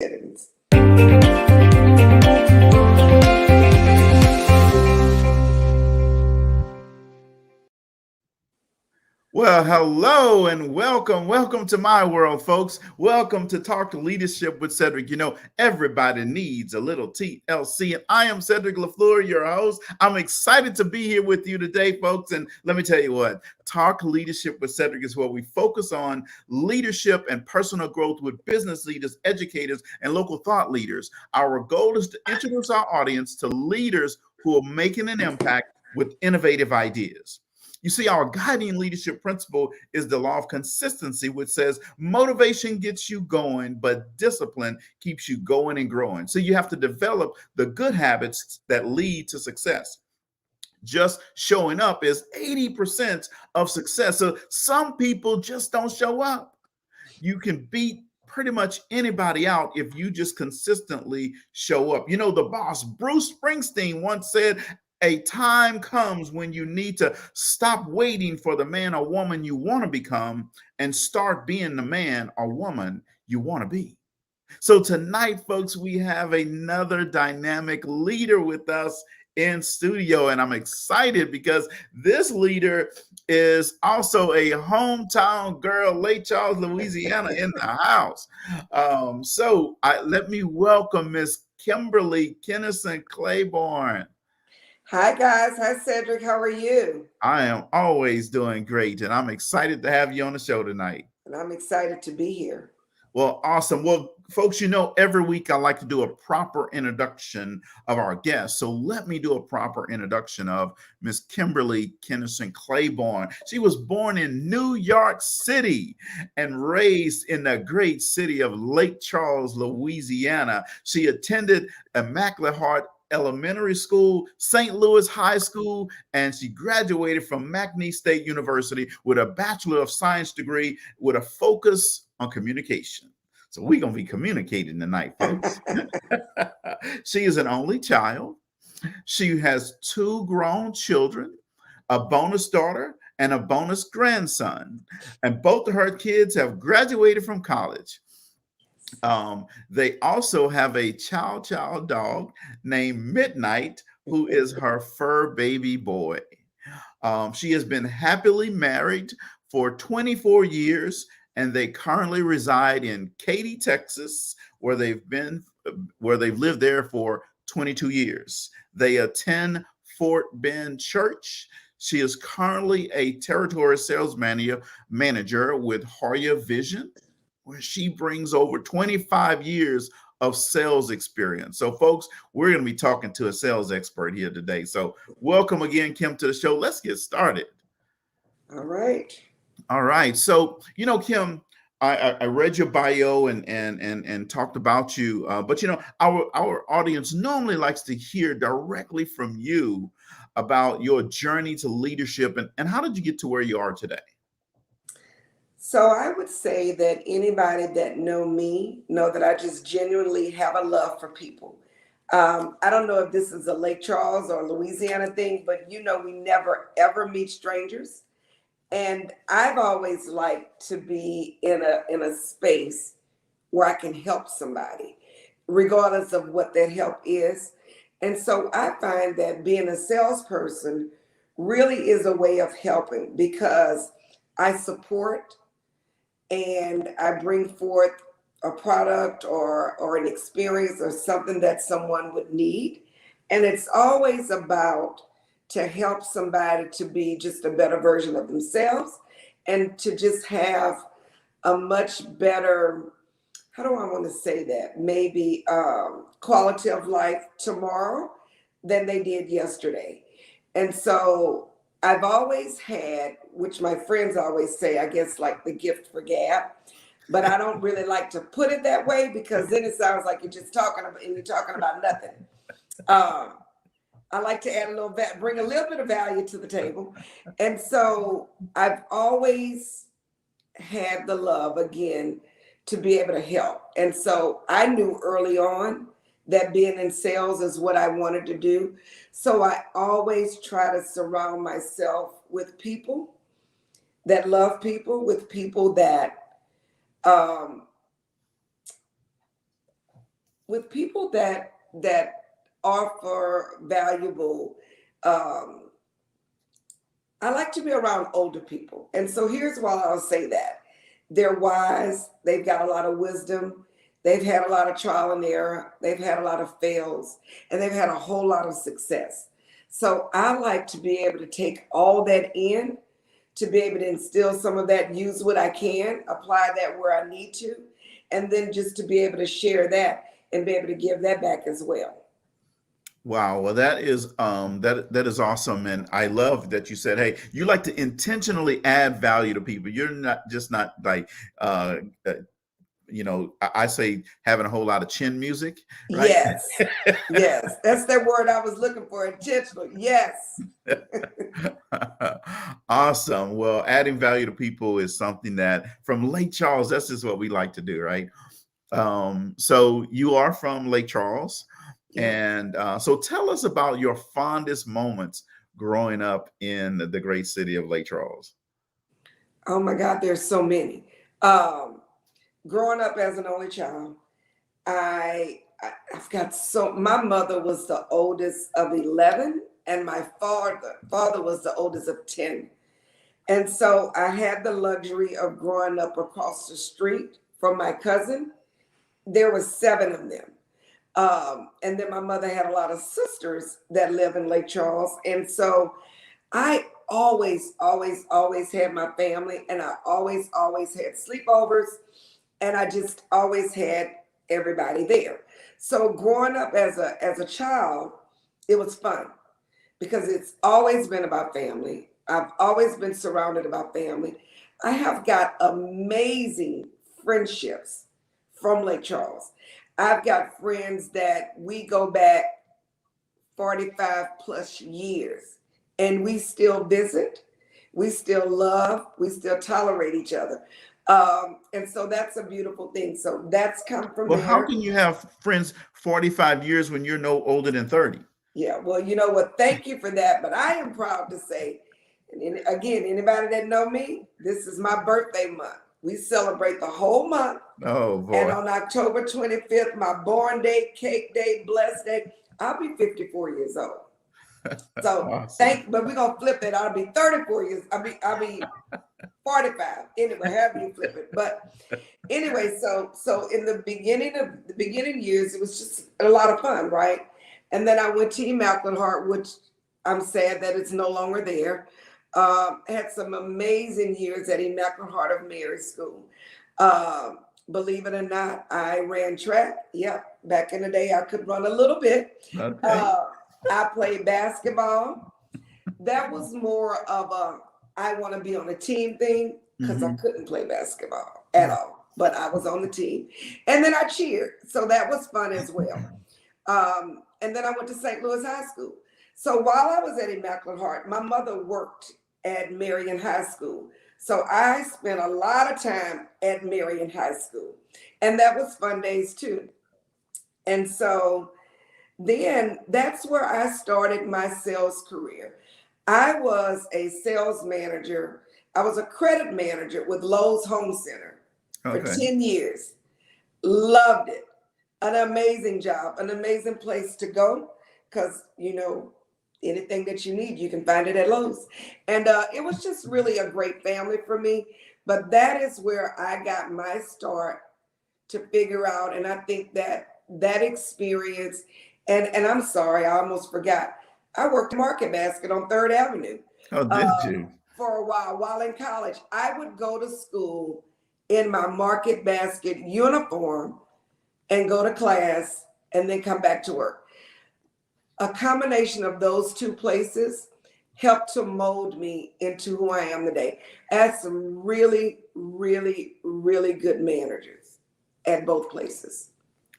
Kittens. Well, hello and welcome to my world, folks. Welcome to Talk to Leadership with Cedrick. You know, everybody needs a little TLC, and I am Cedrick LaFleur, your host. I'm excited to be here with you today, folks. And let me tell you what, Talk Leadership with Cedrick is where we focus on leadership and personal growth with business leaders, educators, and local thought leaders. Our goal is to introduce our audience to leaders who are making an impact with innovative ideas. You see, our guiding leadership principle is the law of consistency, which says motivation gets you going, but discipline keeps you going and growing. So you have to develop the good habits that lead to success. Just showing up is 80% of success. So some people just don't show up. You can beat pretty much anybody out if you just consistently show up. You know, the boss, Bruce Springsteen, once said, a time comes when you need to stop waiting for the man or woman you want to become and start being the man or woman you want to be. So tonight, folks, we have another dynamic leader with us in studio, and I'm excited because this leader is also a hometown girl, Lake Charles, Louisiana, in the house. Let me welcome Miss Kimberly Kennison Claiborne. Hi, guys. Hi, Cedrick. How are you? I am always doing great, and I'm excited to have you on the show tonight. And I'm excited to be here. Well, awesome. Well, folks, you know, every week I like to do a proper introduction of our guests. So let me do a proper introduction of Miss Kimberly Kennison Claiborne. She was born in New York City and raised in the great city of Lake Charles, Louisiana. She attended Immaculate Heart Elementary School, St. Louis High School, and she graduated from McNeese State University with a Bachelor of Science degree with a focus on communication. So we're going to be communicating tonight, folks. She is an only child. She has two grown children, a bonus daughter, and a bonus grandson. And both of her kids have graduated from college. They also have a chow dog named Midnight, who is her fur baby boy. She has been happily married for 24 years, and they currently reside in Katy, Texas, where they've lived there for 22 years. They attend Fort Bend Church. She is currently a territory sales manager with Hoya Vision, where she brings over 25 years of sales experience. So, folks, we're going to be talking to a sales expert here today. So, welcome again, Kim, to the show. Let's get started. All right. All right. So, you know, Kim, I read your bio and talked about you, but you know, our audience normally likes to hear directly from you about your journey to leadership and how did you get to where you are today? So I would say that anybody that know me know that I just genuinely have a love for people. I don't know if this is a Lake Charles or Louisiana thing, but you know, we never ever meet strangers. And I've always liked to be in a space where I can help somebody, regardless of what that help is. And so I find that being a salesperson really is a way of helping because I support and I bring forth a product or an experience or something that someone would need. And it's always about to help somebody to be just a better version of themselves and to just have a much better, how do I want to say that? Maybe quality of life tomorrow than they did yesterday. And so I've always had, which my friends always say, I guess like the gift for gab, but I don't really like to put it that way because then it sounds like you're just talking about and you're talking about nothing. I like to add a little, bring a little bit of value to the table. And so I've always had the love again to be able to help. And so I knew early on that being in sales is what I wanted to do. So I always try to surround myself with people that love people, with people that with people that offer valuable, um, I like to be around older people. And so here's why I'll say that. They're wise, they've got a lot of wisdom, they've had a lot of trial and error, they've had a lot of fails, and they've had a whole lot of success. So I like to be able to take all that in, to be able to instill some of that, use what I can, apply that where I need to, and then just to be able to share that and be able to give that back as well. Wow, well that is that is awesome, and I love that you said, hey, you like to intentionally add value to people. You're not like uh, uh I say having a whole lot of chin music, right? Yes, yes, that's that word I was looking for, intentional. Yes. Awesome. Well, adding value to people is something that from Lake Charles, that's just what we like to do, right? So you are from Lake Charles. Yeah. And so tell us about your fondest moments growing up in the great city of Lake Charles. Oh my God, there's so many. Um, Growing up as an only child, I've got so, my mother was the oldest of 11 and my father was the oldest of 10. And so I had the luxury of growing up across the street from my cousin. There were seven of them. And then my mother had a lot of sisters that live in Lake Charles. And so I always had my family, and I always had sleepovers, and I just always had everybody there. So growing up as a child, it was fun because it's always been about family. I've always been surrounded about family. I have got amazing friendships from Lake Charles. I've got friends that we go back 45 plus years and we still visit, we still love, we still tolerate each other. And so that's a beautiful thing. So that's come from Well, how there. can you have friends 45 years when you're no older than 30? Yeah, well, you know what? Thank you for that. But I am proud to say, again, anybody that know me, this is my birthday month. We celebrate the whole month. Oh And boy. on October 25th, my born day, cake day, blessed day, I'll be 54 years old. So Awesome. but we're gonna flip it. I'll be 34 years. I'll be 45. Anyway, however you flip it. But anyway, so in the beginning years, it was just a lot of fun, right? And then I went to Immaculate Heart, which I'm sad that it's no longer there. Had some amazing years at Immaculate Heart of Mary School. Believe it or not, I ran track. Yep, back in the day, I could run a little bit. Okay. I played basketball. That was more of a I want to be on a team thing because I Hmm. couldn't play basketball at all, but I was on the team. And then I cheered, so that was fun as well. And then I went to St. Louis High School. So while I was at Immaculate Heart, my mother worked at Marion High School. So I spent a lot of time at Marion High School, and that was fun days too. And so then that's where I started my sales career. I was a sales manager. I was a credit manager with Lowe's Home Center for Okay. 10 years. Loved it. An amazing job, an amazing place to go because, anything that you need, you can find it at Lowe's. And it was just really a great family for me. But that is where I got my start to figure out. And I think that experience, and I'm sorry, I almost forgot. I worked Market Basket on Third Avenue Oh, did uh, you? for a while in college. I would go to school in my Market Basket uniform and go to class and then come back to work. A combination of those two places helped to mold me into who I am today. I had some really, really, really good managers at both places.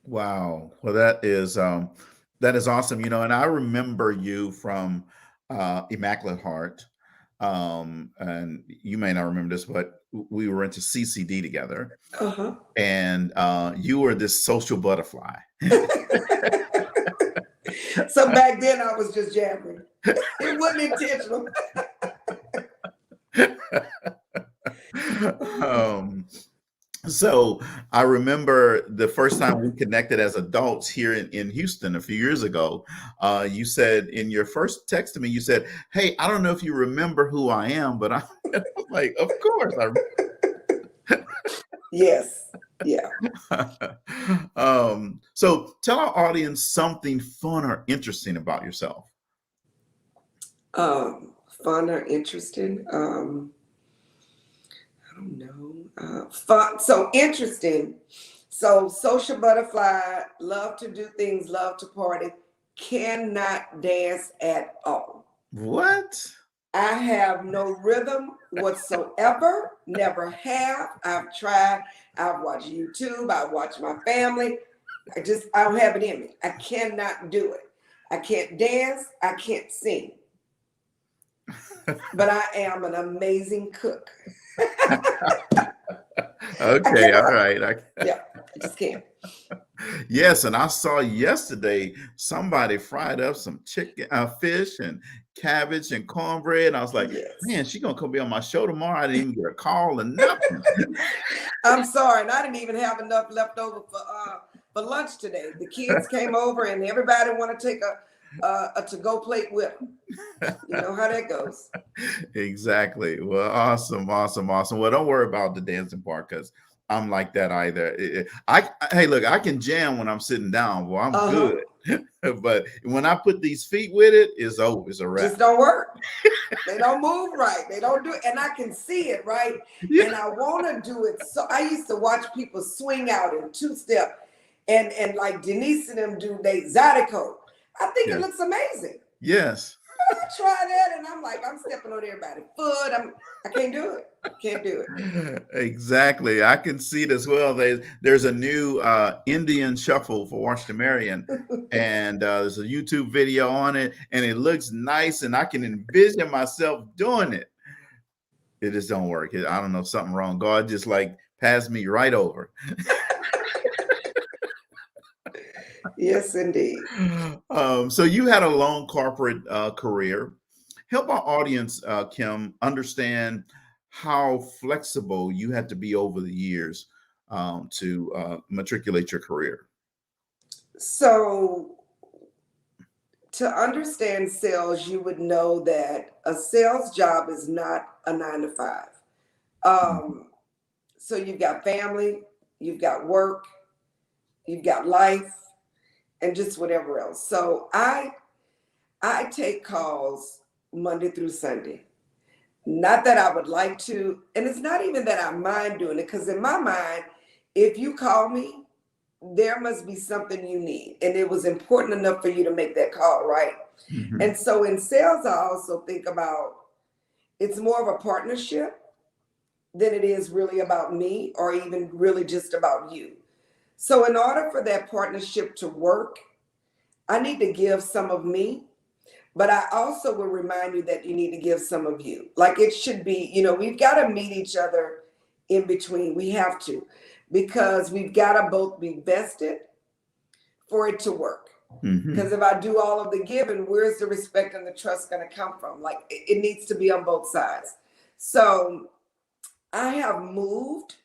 Wow. Well, that is awesome. And I remember you from Immaculate Heart. And you may not remember this, but we were into CCD together, Uh-huh. and you were this social butterfly. So back then I was just jabbering. It wasn't intentional. um, So I remember the first time we connected as adults here in Houston a few years ago. You said in your first text to me, you said, "Hey, I don't know if you remember who I am, but I'm like, of course Yes. Yeah. So tell our audience something fun or interesting about yourself. Fun or interesting? I don't know. Fun. So interesting. So social butterfly, love to do things, love to party, cannot dance at all. What? I have no rhythm whatsoever, never have. I've tried, I've watched YouTube, I've watched my family. I don't have it in me. I cannot do it. I can't dance, I can't sing, but I am an amazing cook. I Okay, all cannot. right. Yeah, I just can't. Yes, and I saw yesterday somebody fried up some chicken, fish, and cabbage and cornbread. And I was like, Yes. man, she gonna come be on my show tomorrow. I didn't even get a call and nothing. I'm sorry, and I didn't even have enough left over for lunch today. The kids came over, and everybody want to take a to-go plate with them. You know how that goes. Exactly. Well, awesome, awesome, awesome. Well, don't worry about the dancing part because I'm like that either. Hey, look, I can jam when I'm sitting down. Well, I'm Uh-huh. good. But when I put these feet with it, it's over. It's a wrap. Just don't work. They don't move right. They don't do it. And I can see it, right? Yeah. And I want to do it. So I used to watch people swing out in two-step and like Denise and them do they Zydeco. I think it Yes. looks amazing. Yes. I try that and I'm like, I'm stepping on everybody's foot. I can't do it. Can't do it. Exactly. I can see it as well. There's a new Indian shuffle for Washington Marion, and there's a YouTube video on it, and it looks nice, and I can envision myself doing it. It just don't work. I don't know, something wrong. God just like passed me right over. Yes, indeed. So you had a long corporate career. Help our audience, Kim, understand how flexible you had to be over the years to matriculate your career. So to understand sales, you would know that a sales job is not a 9 to 5. Mhm. So you've got family, you've got work, you've got life, and just whatever else. So I take calls Monday through Sunday. Not that I would like to, and it's not even that I mind doing it, because in my mind, if you call me, there must be something you need. And it was important enough for you to make that call, right? Mhm. And so in sales, I also think about it's more of a partnership than it is really about me or even really just about you. So in order for that partnership to work, I need to give some of me, but I also will remind you that you need to give some of you. Like it should be, we've got to meet each other in between. We have to, because we've got to both be vested for it to work. Because Mhm. if I do all of the giving, where's the respect and the trust going to come from? Like it needs to be on both sides. So I have moved,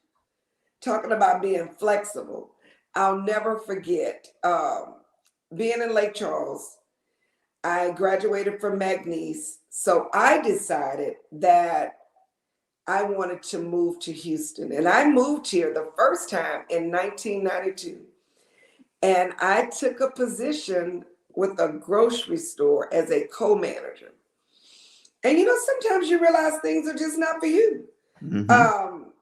talking about being flexible. I'll never forget being in Lake Charles. I graduated from McNeese. So I decided that I wanted to move to Houston. And I moved here the first time in 1992. And I took a position with a grocery store as a co-manager. And sometimes you realize things are just not for you. Mhm. Um,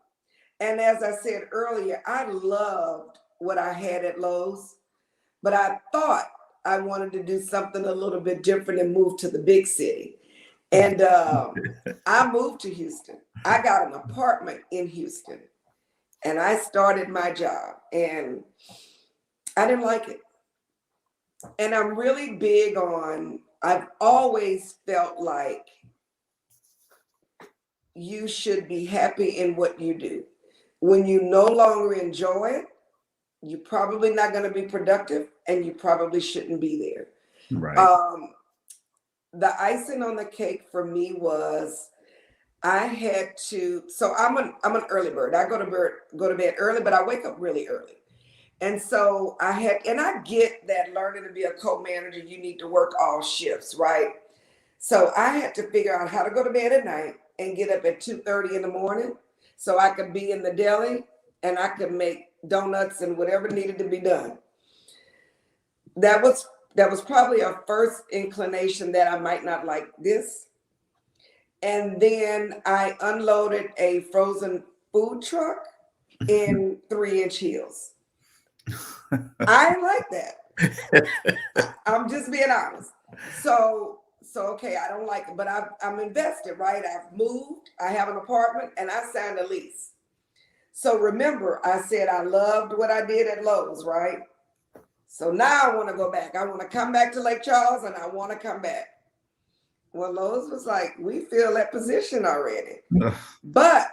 and as I said earlier, I loved what I had at Lowe's, but I thought I wanted to do something a little bit different and move to the big city. And I moved to Houston. I got an apartment in Houston and I started my job and I didn't like it. And I'm really big on, I've always felt like you should be happy in what you do. When you no longer enjoy it, you're probably not going to be productive and you probably shouldn't be there. Right. The icing on the cake for me was I had to, so I'm an early bird. I go to bed early, but I wake up really early. And so I get that learning to be a co-manager, you need to work all shifts, right? So I had to figure out how to go to bed at night and get up at 2:30 in the morning so I could be in the deli and I could make donuts and whatever needed to be done. That was that was probably a first inclination that I might not like this. And then I unloaded a frozen food truck in 3-inch heels. I like that. I'm just being honest. So okay, I don't like it, but I'm invested, right? I've moved, I have an apartment, and I signed a lease. So remember, I said I loved what I did at Lowe's, right? So now I want to go back. I want to come back to Lake Charles, and I want to come back. Well, Lowe's was like, we fill that position already. But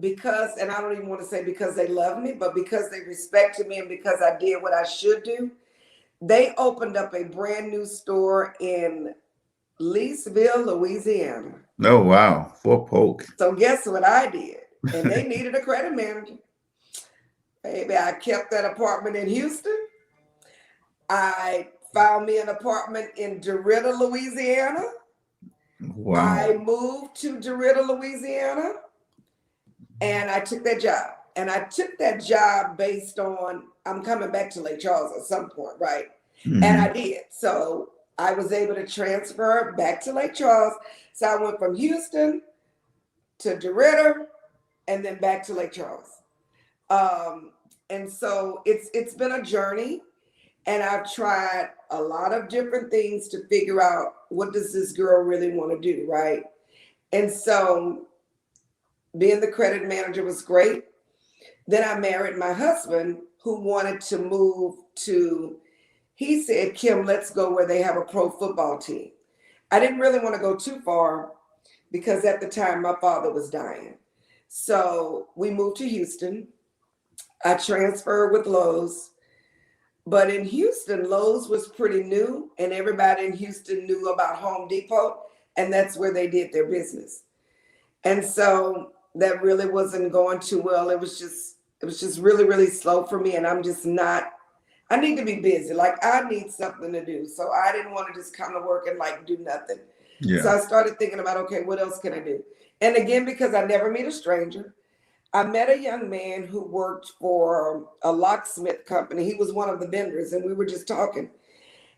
because, and I don't even want to say because they love me, but because they respected me and because I did what I should do, they opened up a brand new store in Leesville, Louisiana. Oh, wow. For poke. So guess what I did? And they needed a credit manager. Baby, I kept that apartment in Houston. I found me an apartment in DeRidder, Louisiana. Wow. I moved to DeRidder, Louisiana, and I took that job. And I took that job based on, I'm coming back to Lake Charles at some point, right? Mhm. And I did. So I was able to transfer back to Lake Charles. So I went from Houston to DeRidder and then back to Lake Charles. And so it's been a journey, and I've tried a lot of different things to figure out what does this girl really want to do, right? And so being the credit manager was great. Then I married my husband, who wanted to move to, he said, Kim, let's go where they have a pro football team. I didn't really want to go too far because at the time my father was dying. So we moved to Houston. I transferred with Lowe's. But in Houston, Lowe's was pretty new, and everybody in Houston knew about Home Depot, and that's where they did their business. And so that really wasn't going too well. It was just really, really slow for me, and I'm just not, I need to be busy. Like, I need something to do. So I didn't want to just come to work and like do nothing. Yeah. So I started thinking about, okay, what else can I do? And again, because I never meet a stranger, I met a young man who worked for a locksmith company. He was one of the vendors, and we were just talking.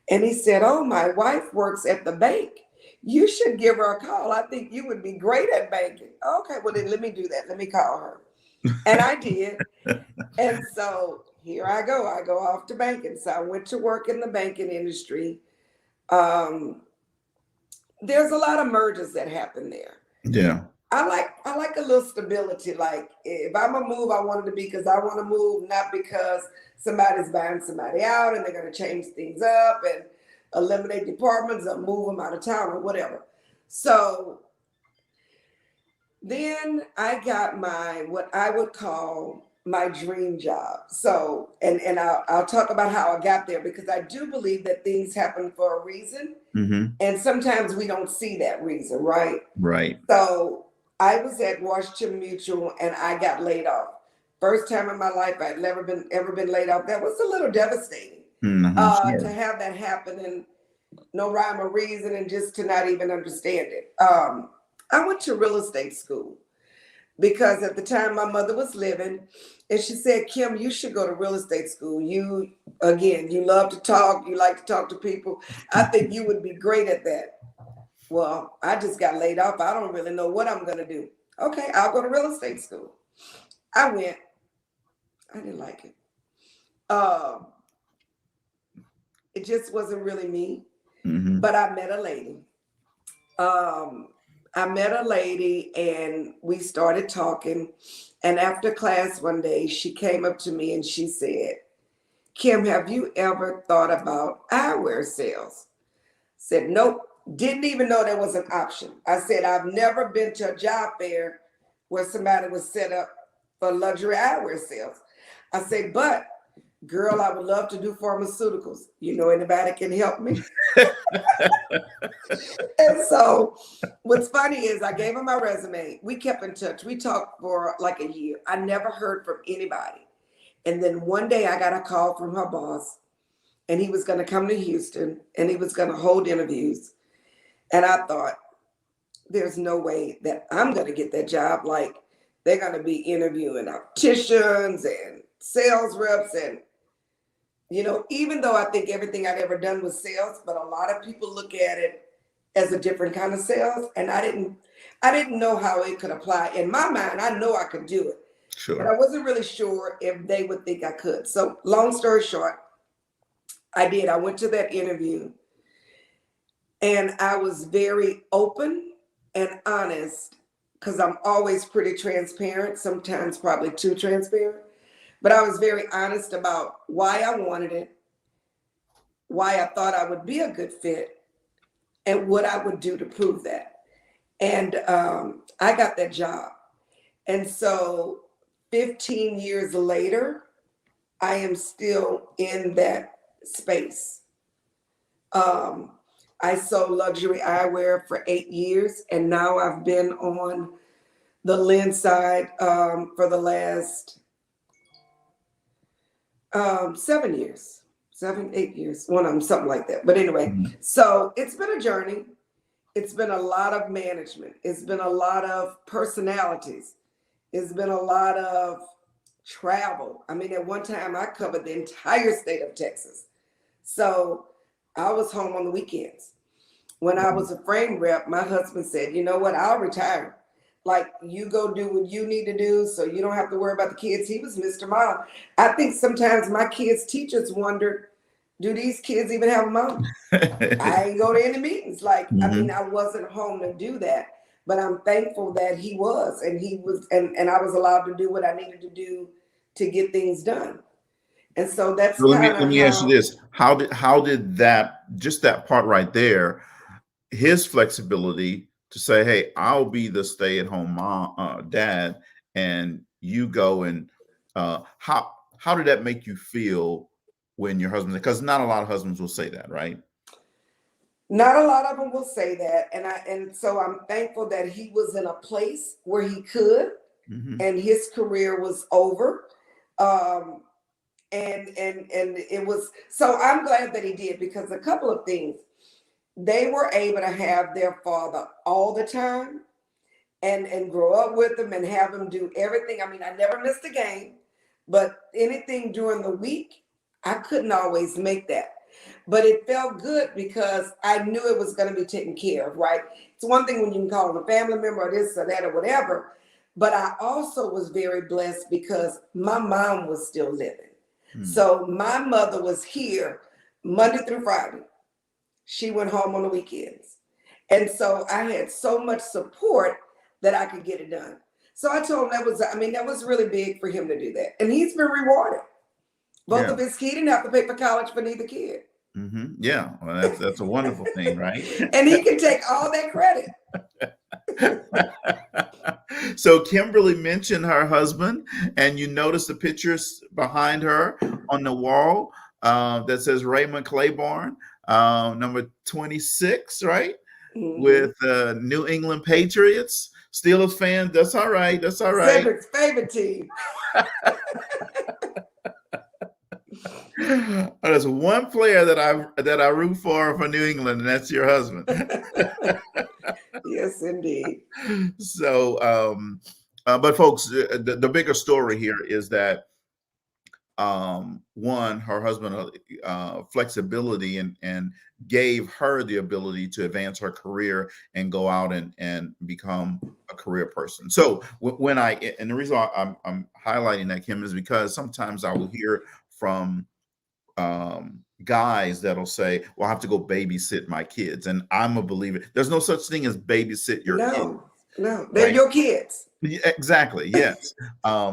And he said, oh, my wife works at the bank. You should give her a call. I think you would be great at banking. Okay, well, then let me do that. Let me call her. And I did. And so here I go. I go off to banking. So I went to work in the banking industry. There's a lot of mergers that happen there. Yeah. I like a little stability. Like, if I'm gonna move, I want it to be because I want to move, not because somebody's buying somebody out and they're gonna change things up and eliminate departments or move them out of town or whatever. So then I got what I would call my dream job. So, and I'll talk about how I got there, because I do believe that things happen for a reason. Mm-hmm. And sometimes we don't see that reason, right? Right. So I was at Washington Mutual and I got laid off. First time in my life I'd ever been laid off. That was a little devastating. Mm-hmm. Sure. To have that happen and no rhyme or reason and just to not even understand it. I went to real estate school because at the time my mother was living, and she said, Kim, you should go to real estate school. You love to talk. You like to talk to people. I think you would be great at that. Well, I just got laid off. I don't really know what I'm going to do. Okay, I'll go to real estate school. I went. I didn't like it. It just wasn't really me. Mm-hmm. But I met a lady. And we started talking. And after class one day, she came up to me and she said, Kim, have you ever thought about eyewear sales? Said, nope. Didn't even know there was an option. I said, I've never been to a job fair where somebody was set up for luxury eyewear sales. I said, but girl, I would love to do pharmaceuticals. You know anybody can help me? And so what's funny is I gave him my resume. We kept in touch. We talked for like a year. I never heard from anybody. And then one day I got a call from her boss, and he was going to come to Houston and he was going to hold interviews. And I thought, there's no way that I'm going to get that job. Like, they're going to be interviewing opticians and sales reps. And, you know, even though I think everything I'd ever done was sales, but a lot of people look at it as a different kind of sales. And I didn't know how it could apply. In my mind, I know I could do it. Sure. But I wasn't really sure if they would think I could. So long story short, I did. I went to that interview and I was very open and honest because I'm always pretty transparent, sometimes probably too transparent. But I was very honest about why I wanted it, why I thought I would be a good fit, and what I would do to prove that. And I got that job. And so 15 years later, I am still in that space. I sold luxury eyewear for 8 years, and now I've been on the lens side for the last 7 years, 8 years, one of them, something like that. But anyway, so it's been a journey. It's been a lot of management. It's been a lot of personalities. It's been a lot of travel. I mean, at one time I covered the entire state of Texas. So I was home on the weekends. When I was a frame rep, my husband said, you know what, I'll retire. Like, you go do what you need to do so you don't have to worry about the kids. He was Mr. Mom. I think sometimes my kids' teachers wondered, do these kids even have a mom? I ain't go to any meetings. Like, I mean, I wasn't home to do that. But I'm thankful that he was, and he was, and I was allowed to do what I needed to do to get things done. And so that's So kind of let me ask you this. How did that, just that part right there, his flexibility to say, hey, I'll be the stay-at-home mom, dad, and you go, and how did that make you feel when your husband, because not a lot of husbands will say that, right? Not a lot of them will say that. And so I'm thankful that he was in a place where he could, and his career was over. And it was, so I'm glad that he did, because a couple of things, they were able to have their father all the time and grow up with him and have him do everything. I mean, I never missed a game, but anything during the week, I couldn't always make that. But it felt good because I knew it was going to be taken care of, right? It's one thing when you can call him a family member or this or that or whatever. But I also was very blessed because my mom was still living. So my mother was here Monday through Friday. She went home on the weekends. And so I had so much support that I could get it done. So I told him that was really big for him to do that. And he's been rewarded. Both of his kids didn't have to pay for college for neither kid. Yeah, well, that's a wonderful thing, right? And he can take all that credit. So Kimberly mentioned her husband, and you notice the pictures behind her on the wall that says Raymond Claiborne, number 26, right? With New England Patriots. Steelers fan, that's all right. That's all right. Cedrick's favorite team. There's one player that I root for New England, and that's your husband. Yes, indeed. So, but folks, the bigger story here is that one, her husband flexibility and gave her the ability to advance her career and go out and become a career person. So when and the reason why I'm highlighting that, Kim, is because sometimes I will hear from guys that'll say, well, I have to go babysit my kids. And I'm a believer. There's no such thing as babysit your kids. No, they're your kids. Yeah, exactly. Yes.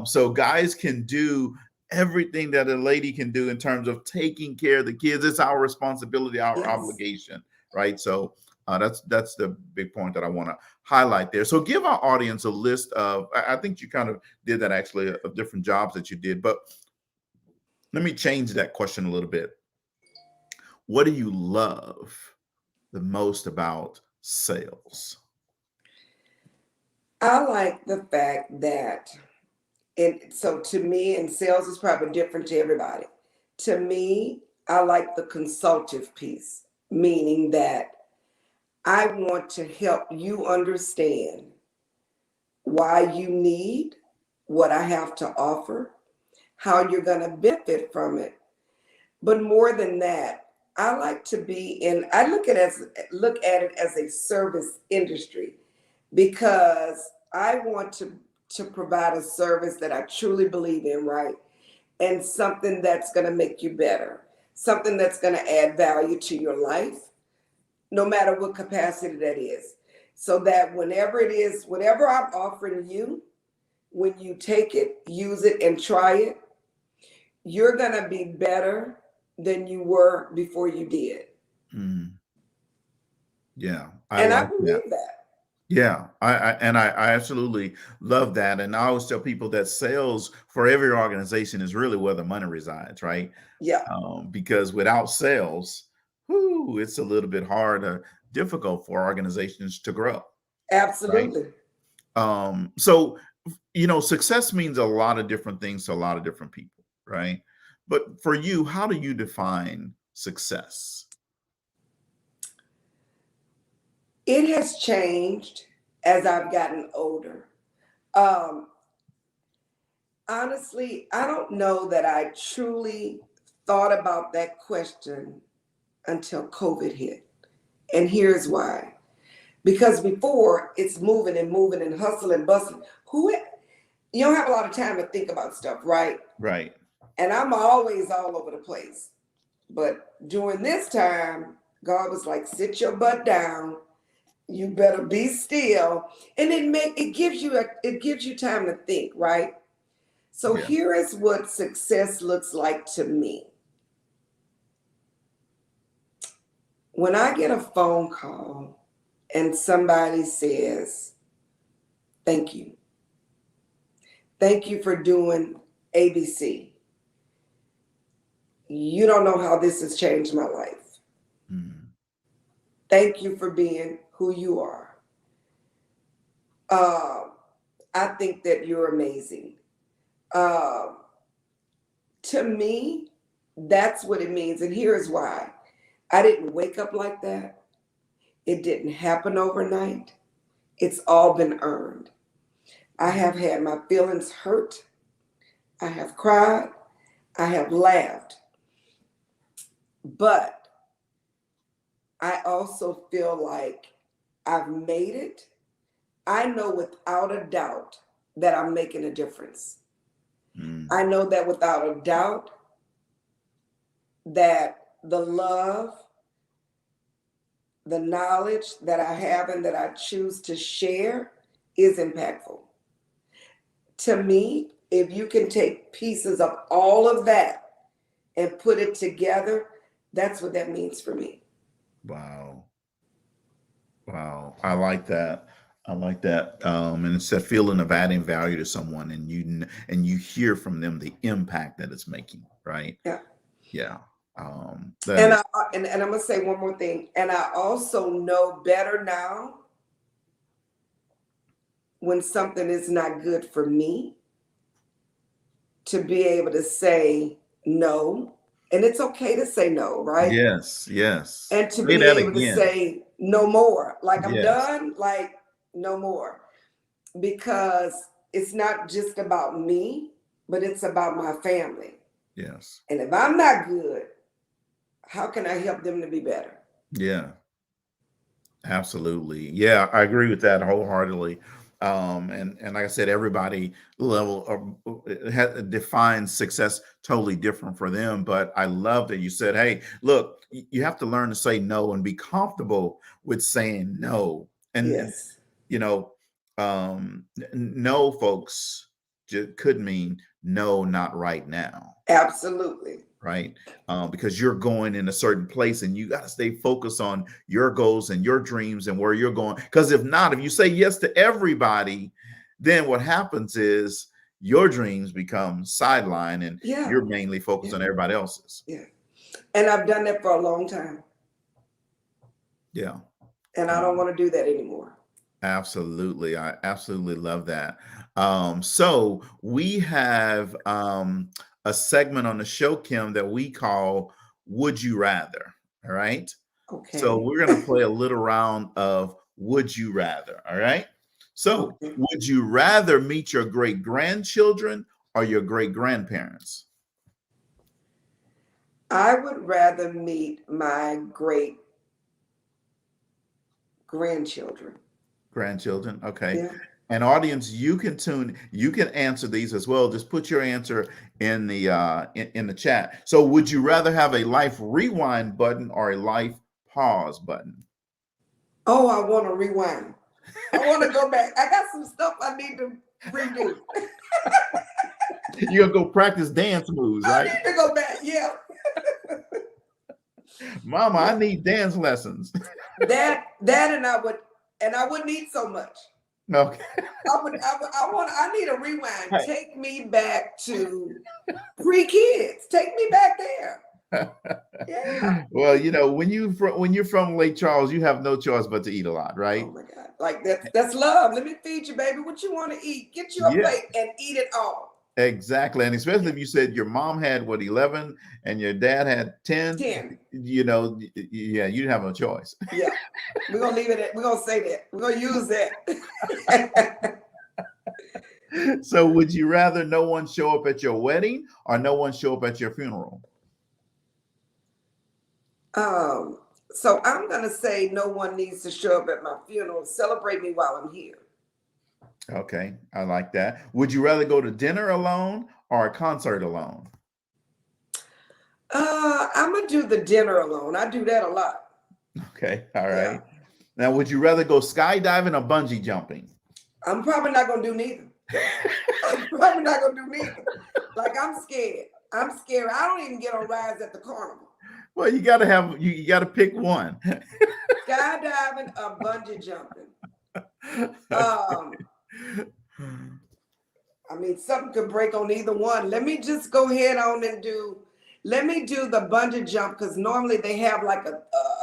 So guys can do everything that a lady can do in terms of taking care of the kids. It's our responsibility, our obligation, right? So that's the big point that I want to highlight there. So give our audience a list of, I think you kind of did that actually, of different jobs that you did, but Let me change that question a little bit. What do you love the most about sales? I like the fact that, and so to me, and sales is probably different to everybody. To me, I like the consultative piece, meaning that I want to help you understand why you need what I have to offer, how you're going to benefit from it. But more than that, I like to be in, I look at it as a service industry, because I want to provide a service that I truly believe in, right? And something that's going to make you better, something that's going to add value to your life, no matter what capacity that is. So that whenever it is, whatever I'm offering you, when you take it, use it, and try it, you're going to be better than you were before you did. Mm, yeah, I And I like that. believe that. Yeah, I absolutely love that. And I always tell people that sales for every organization is really where the money resides, right? Yeah, Because without sales, whoo, it's a little bit hard or difficult for organizations to grow, right? absolutely. So success means a lot of different things to a lot of different people, right? But for you, how do you define success? It has changed as I've gotten older. Um, Honestly, I don't know that I truly thought about that question until COVID hit. And here's why. Because before, it's moving and moving and hustling and bustling. You don't have a lot of time to think about stuff, right? Right. And I'm always all over the place. But during this time, God was like, sit your butt down. You better be still. And it gives you time to think, right? So Yeah. here is what success looks like to me. When I get a phone call and somebody says, thank you. Thank you for doing ABC. You don't know how this has changed my life. Mm, Thank you for being who you are. Uh, I think that you're amazing. Uh, to me, that's what it means. And here's why. I didn't wake up like that. It didn't happen overnight. It's all been earned. I have had my feelings hurt. I have cried. I have laughed. But I also feel like I've made it. I know without a doubt that I'm making a difference. mm, I know that without a doubt that the love, the knowledge that I have and that I choose to share is impactful. To me, if you can take pieces of all of that and put it together, that's what that means for me. wow. Wow. I like that. I like that. And it's that feeling of adding value to someone and and you hear from them the impact that it's making, right? Yeah. Yeah. That And is and I'm gonna say one more thing. And I also know better now when something is not good for me, to be able to say no. And it's okay to say no, right? yes, yes. And to Say be that able to again. say no more. Like I'm Yes, done, like no more. Because it's not just about me, but it's about my family. yes. And if I'm not good, how can I help them to be better? Yeah. Absolutely. Yeah, I agree with that wholeheartedly. And like I said, everybody level defines success totally different for them. But I love that you said, "Hey, look, you have to learn to say no and be comfortable with saying no." And Yes, you know, no, folks, could mean no, not right now, absolutely. right? Because you're going in a certain place and you got to stay focused on your goals and your dreams and where you're going. Because if not, if you say yes to everybody, then what happens is your dreams become sidelined and Yeah, you're mainly focused yeah, on everybody else's. yeah. And I've done that for a long time. Yeah. And I don't want to do that anymore. Absolutely. I absolutely love that. So we have a segment on the show, Kim, that we call Would You Rather? All right. So Okay. we're going to play a little round of Would You Rather? All right. So Okay. would you rather meet your great grandchildren or your great grandparents? I would rather meet my great grandchildren. Grandchildren. Okay. Yeah. And audience, you can answer these as well. Just put your answer in the in the chat. So would you rather have a life rewind button or a life pause button? Oh, I want to rewind. I want to go back. I got some stuff I need to redo. You're gonna go practice dance moves, I right? need to go back. Yeah. Mama, I Yeah. need dance lessons. That and I wouldn't eat so much. Okay. I need a rewind. Take me back to pre-kids. Take me back there. Yeah. Well, you know, when you're from Lake Charles, you have no choice but to eat a lot, Oh right? my God. Like that's love. Let me feed you, baby. What you want to eat? Get you a Yeah. plate and eat it all. Exactly. And especially if you said your mom had what 11 and your dad had 10, 10. you know, yeah, you didn't have no choice. Yeah. We're gonna leave it at, we're gonna say that. We're gonna use that. So would you rather no one show up at your wedding or no one show up at your funeral? So I'm gonna say no one needs to show up at my funeral. Celebrate me while I'm here. Okay, I like that. Would you rather go to dinner alone or a concert alone? I'm gonna do the dinner alone. I do that a lot. Okay, all Yeah. right. Now, would you rather go skydiving or bungee jumping? I'm probably not gonna do neither. I'm probably not gonna do neither. Like I'm scared. I'm scared. I don't even get on rides at the carnival. Well, you got to have you got to pick one. Skydiving or bungee jumping. I mean, something could break on either one. Let me just go ahead on and let me do the bungee jump because normally they have like a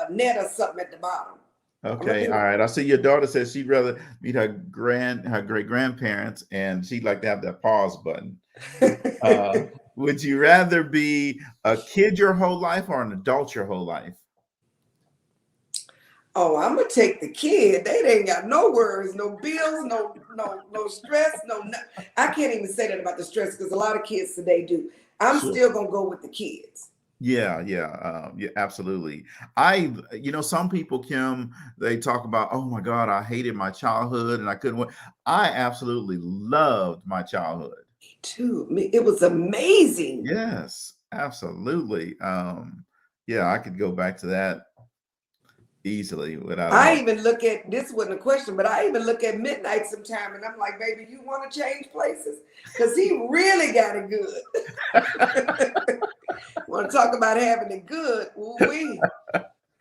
net or something at the bottom. Okay, all right. I see your daughter says she'd rather meet her great grandparents, and she'd like to have that pause button. Would you rather be a kid your whole life or an adult your whole life? Oh, I'm gonna take the kid. They ain't got no worries, no bills, no stress, I can't even say that about the stress because a lot of kids today do. I'm Sure. still gonna go with the kids. Yeah, absolutely. Some people, Kim, they talk about, oh my God, I hated my childhood and I couldn't wait. I absolutely loved my childhood. Me too. It was amazing. Yes, absolutely. Yeah, I could go back to that easily without a I heart. even look at this wasn't a question, but I even look at midnight sometime and I'm like, baby, you want to change places? Because he really got it good. Want to talk about having it good? You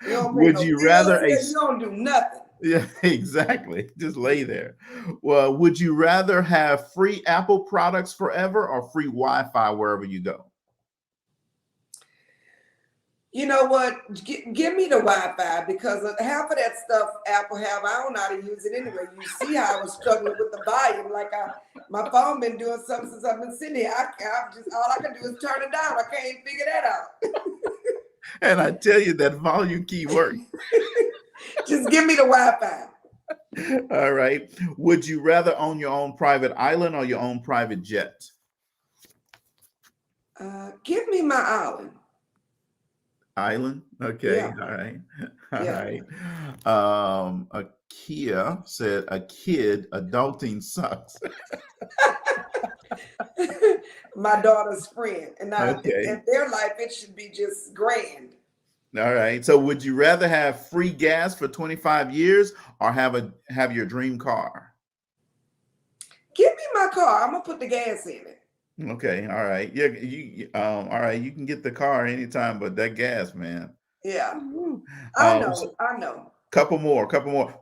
don't pay Would no you bills, rather you don't do nothing. Yeah, exactly. Just lay there. Well, would you rather have free Apple products forever or free Wi-Fi wherever you go? You know what? Give me the Wi-Fi because half of that stuff Apple have, I don't know how to use it anyway. You see how I was struggling with the volume. Like my phone been doing something since I've been sitting here. All I can do is turn it down. I can't even figure that out. And I tell you that volume key works. Just give me the Wi-Fi. All right. Would you rather own your own private island or your own private jet? Give me my island. Island? Okay. Yeah. All right. All Yeah. right. Akia said a kid adulting sucks. My daughter's friend. And now Okay. in their life, it should be just grand. All right. So would you rather have free gas for 25 years or have your dream car? Give me my car. I'm gonna put the gas in it. Okay. All right. Yeah. All right. You can get the car anytime, but that gas, man. Yeah. Woo. I know. So I know. couple more.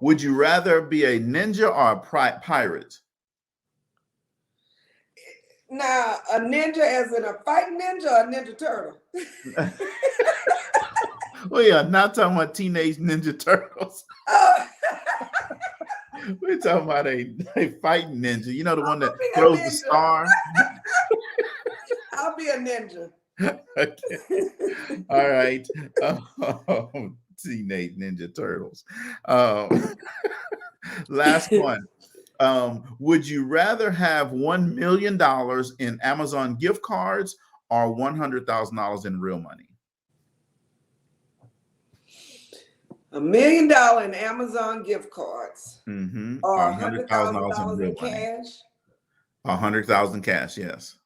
Would you rather be a ninja or a pirate? Now, a ninja as in a fighting ninja or a ninja turtle? Well, yeah, not talking about Teenage Ninja Turtles. Oh, We're talking about a fighting ninja. You know, the I'm one that gonna be a throws the ninja. star. I'll be a ninja. Okay. All right. Teenage Ninja Turtles. Um, last one. Would you rather have $1 million in Amazon gift cards or $100,000 in real money? $1 million in Amazon gift cards Or or $100,000 in $100,000 real in money. cash. 100,000 cash, yes.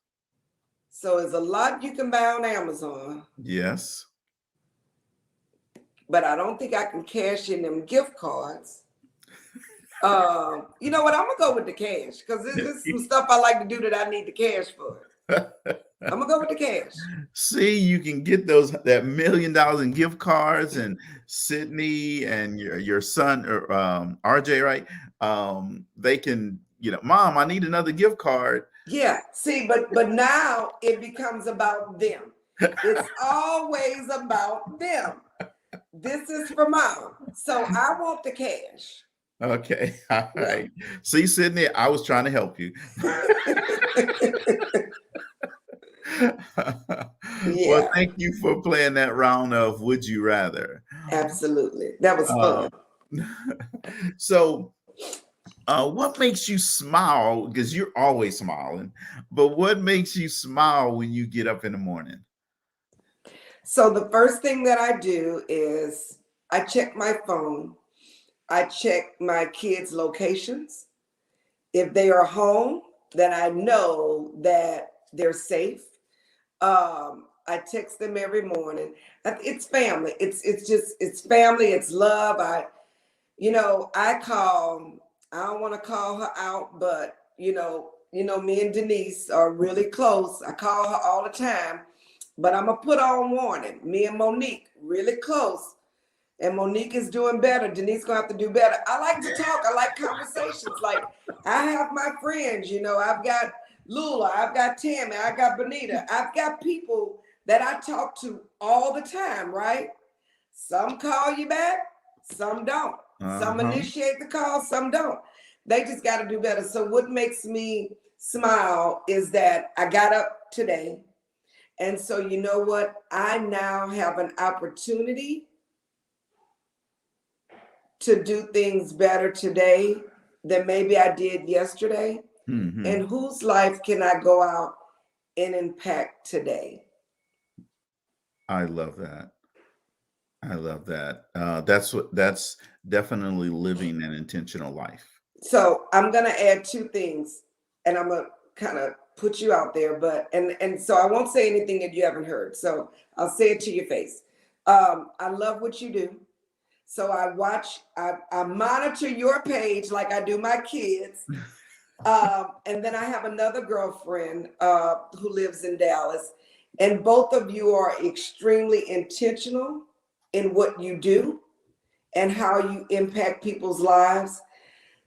So it's a lot you can buy on Amazon, Yes. but I don't think I can cash in them gift cards. You know what? I'm gonna go with the cash because there's some stuff I like to do that I need the cash for. I'm gonna go with the cash. See, you can get that $1 million in gift cards, and Sydney and your son or RJ, right? They can, Mom, I need another gift card. Yeah. See, but now it becomes about them. It's always about them. This is for Mom, so I want the cash. Okay, all right. See, Sydney, I was trying to help you. Well, thank you for playing that round of Would You Rather. Absolutely. That was fun. So, what makes you smile? Because you're always smiling, but what makes you smile when you get up in the morning? So the first thing that I do is I check my phone. I check my kids' locations. If they are home, then I know that they're safe. I text them every morning. It's family. It's family. It's love. I call. I don't want to call her out, but me and Denise are really close. I call her all the time, but I'm gonna put on warning. Me and Monique really close, and Monique is doing better. Denise gonna have to do better. I like to talk. I like conversations. Like I have my friends. I've got Lula. I've got Tammy. I got Bonita. I've got people that I talk to all the time. Right? Some call you back. Some don't. Some initiate the call. Some don't. They just got to do better. So what makes me smile is that I got up today. And so you know what? I now have an opportunity to do things better today than maybe I did yesterday. And whose life can I go out and impact today? I love that. I love that. That's definitely living an intentional life. So I'm gonna add two things, and I'm gonna kind of put you out there, but and so I won't say anything that you haven't heard. So I'll say it to your face. I love what you do. So I monitor your page like I do my kids. And then I have another girlfriend who lives in Dallas, and both of you are extremely intentional in what you do and how you impact people's lives.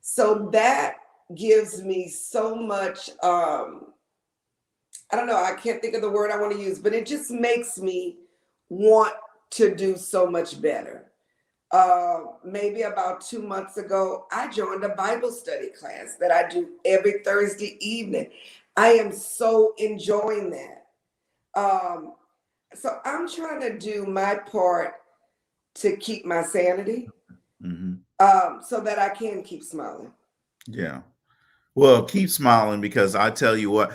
So that gives me so much, I don't know, I can't think of the word I want to use, but it just makes me want to do so much better. Maybe about 2 months ago, I joined a Bible study class that I do every Thursday evening. I am so enjoying that. So I'm trying to do my part to keep my sanity, so that I can keep smiling. Yeah. Well, keep smiling, because I tell you what,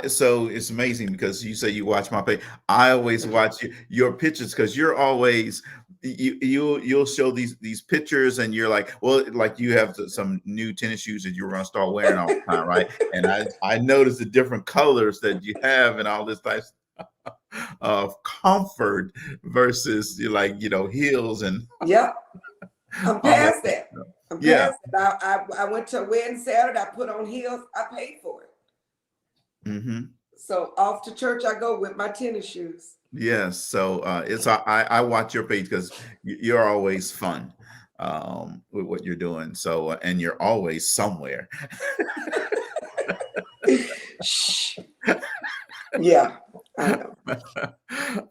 so it's amazing because you say you watch my page. I always watch your pictures because you're always you'll show these pictures, and you're like, well, like you have some new tennis shoes that you're gonna start wearing all the time, right? And I notice the different colors that you have and all this type of comfort versus heels and Yep. I'm past that. I'm yeah. past that. I went to a wedding Saturday. I put on heels. I paid for it. So off to church I go with my tennis shoes. Yes. So I watch your page because you're always fun with what you're doing. So and you're always somewhere. Shh. Yeah, I